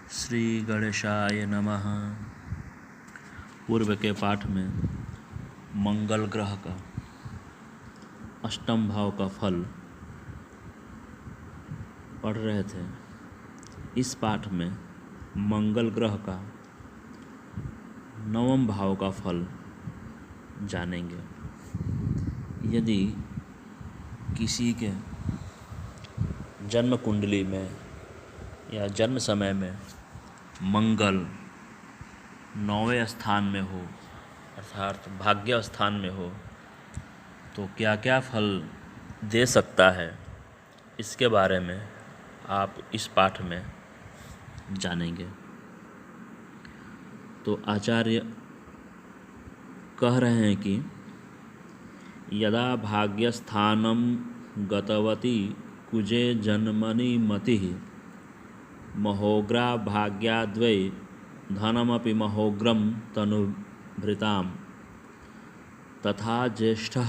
श्री गणेशाय नमः। पूर्व के पाठ में मंगल ग्रह का अष्टम भाव का फल पढ़ रहे थे। इस पाठ में मंगल ग्रह का नवम भाव का फल जानेंगे। यदि किसी के जन्म कुंडली में या जन्म समय में मंगल 9वें स्थान में हो अर्थात भाग्य स्थान में हो तो क्या क्या फल दे सकता है, इसके बारे में आप इस पाठ में जानेंगे। तो आचार्य कह रहे हैं कि यदा भाग्यस्थानं गतवती कुजे जन्मनि मतिः महोग्रा भाग्याद्वै धनमपि महोग्रं तनुभृतां तथा ज्येष्ठः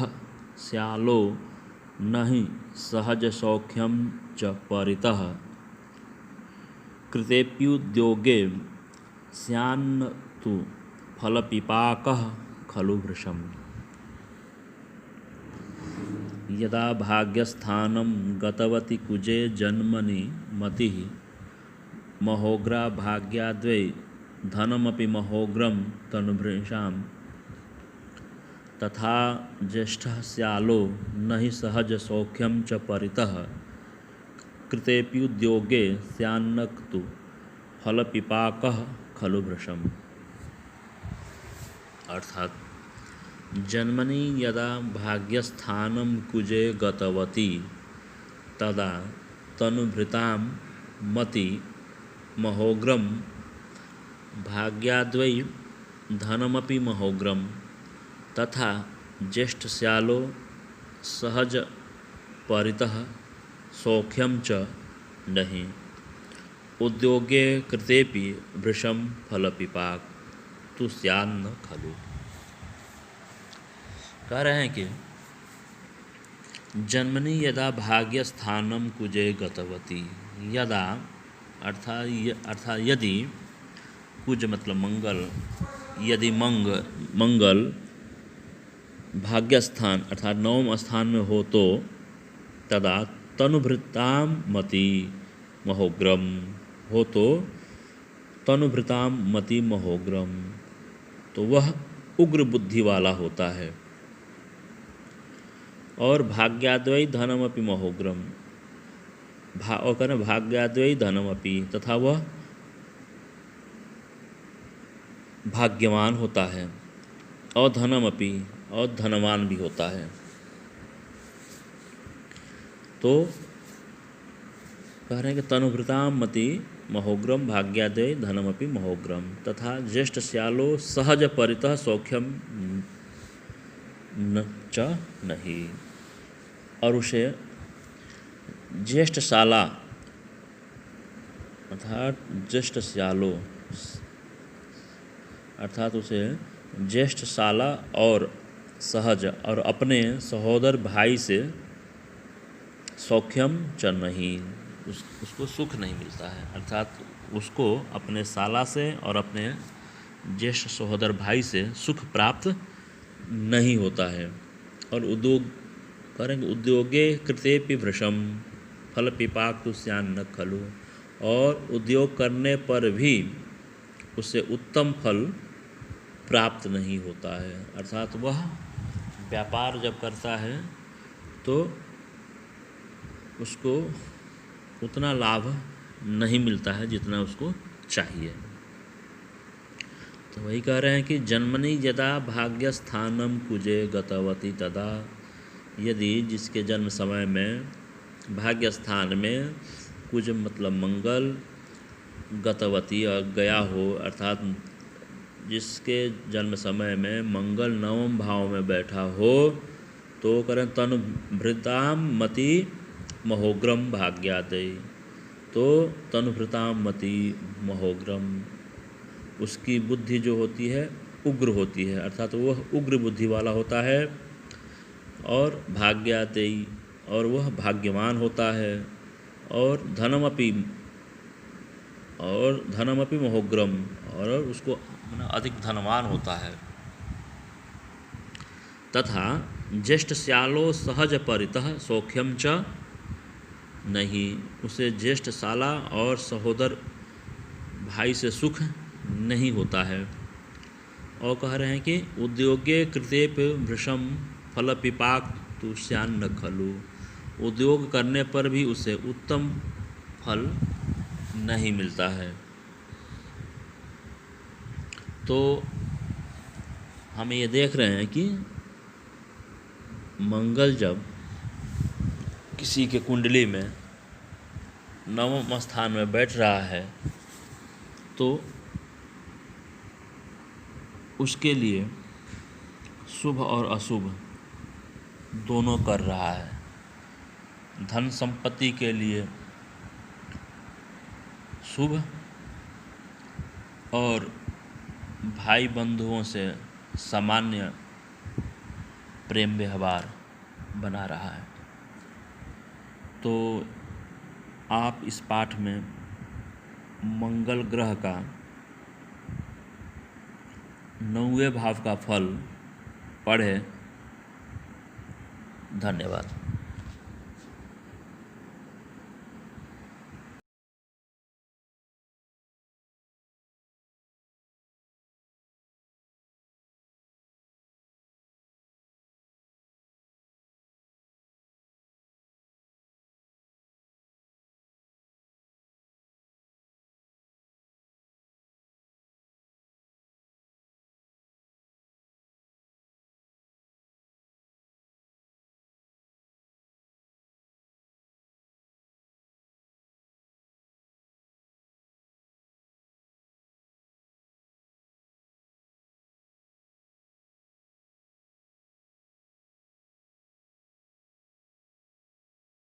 स्यालो न हि सहज सौख्यं च परितः कृतेप्युद्योगे स्यान्न तु फलपिपाकः खलु भृशम्। यदा भाग्यस्थानं गतवती कुजे जन्मनि मतिः महोग्रा भाग्याद्वै धनमपि महोग्रं तनुभृशां तथा ज्येष्ठः स्यालो न हि सहज सौख्यं च परितः कृतेप्युद्योगे स्यान्न तु फलपिपाकः खलु भृशम्। अर्थात जन्मनि यदा भाग्यस्थानं कुजे गतवती तदा तनुभृतां मति महोग्रम भाग्याद्वै धनमपि महोग्रम तथा ज्येष्ठस्यालो सहज परितः सौख्यं च नहि उद्योगे कृतेपि भृशं फलपिपाक तु स्यान्न खलु। कह रहे हैं कि जन्मनि यदा भाग्यस्थानं कुजे गतवती, यदा अर्थात यदि, कुज मतलब मंगल, यदि मंगल भाग्यस्थान अर्थात नवम स्थान में हो तो तदा तनुभृतां मति महोग्रम हो तो तनुभृतां मति महोग्रम तो वह उग्र बुद्धि वाला होता है। और भाग्याद्वै धनमपि महोग्रम भाग्याद्वै धनमपि तथा वह भाग्यवान होता है और धनमपि और धनवान भी होता है। तो कह रहे हैं कि तनुभृतां मति महोग्रम भाग्याद्वै धनमपि महोग्रम तथा ज्येष्ठ स्यालो सहज परितः सौख्यम न च नहीं, और उसे ज्येष्ठ शाला अर्थात ज्येष्ठ स्यालो अर्थात उसे ज्येष्ठ शाला और सहज और अपने सहोदर भाई से सौख्यम च नहीं, उसको सुख नहीं मिलता है। अर्थात उसको अपने शाला से और अपने ज्येष्ठ सहोदर भाई से सुख प्राप्त नहीं होता है। और उद्योग करेंगे उद्योगे कृतेपि भृशम फल पिपाक तु स्यान्न खलु, और उद्योग करने पर भी उसे उत्तम फल प्राप्त नहीं होता है। अर्थात वह व्यापार जब करता है तो उसको उतना लाभ नहीं मिलता है जितना उसको चाहिए। तो वही कह रहे हैं कि जन्मनि यदा भाग्यस्थानं कुजे गतवती तदा, यदि जिसके जन्म समय में भाग्य स्थान में कुज मतलब मंगल गतवती और गया हो, अर्थात जिसके जन्म समय में मंगल नवम भाव में बैठा हो तो करें तनुभृतां मति महोग्रम भाग्याद्वै, तो तनुभृतां मति महोग्रम उसकी बुद्धि जो होती है उग्र होती है, अर्थात वह उग्र बुद्धि वाला होता है। और भाग्याद्वै और वह भाग्यवान होता है। और धनमपि और धनमपि महोग्रम, और उसको अधिक धनवान होता है। तथा ज्येष्ठश्यालो सहज परितः सौख्यम च नहीं, उसे ज्येष्ठशाला और सहोदर भाई से सुख नहीं होता है। और कह रहे हैं कि उद्योगे कृतेप वृषम फल पिपाक तुष्यान न खलु, उद्योग करने पर भी उसे उत्तम फल नहीं मिलता है। तो हम ये देख रहे हैं कि मंगल जब किसी के कुंडली में नवम स्थान में बैठ रहा है तो उसके लिए शुभ और अशुभ दोनों कर रहा है। धन संपत्ति के लिए शुभ और भाई बंधुओं से सामान्य प्रेम व्यवहार बना रहा है। तो आप इस पाठ में मंगल ग्रह का 9वें भाव का फल पढ़ें। धन्यवाद।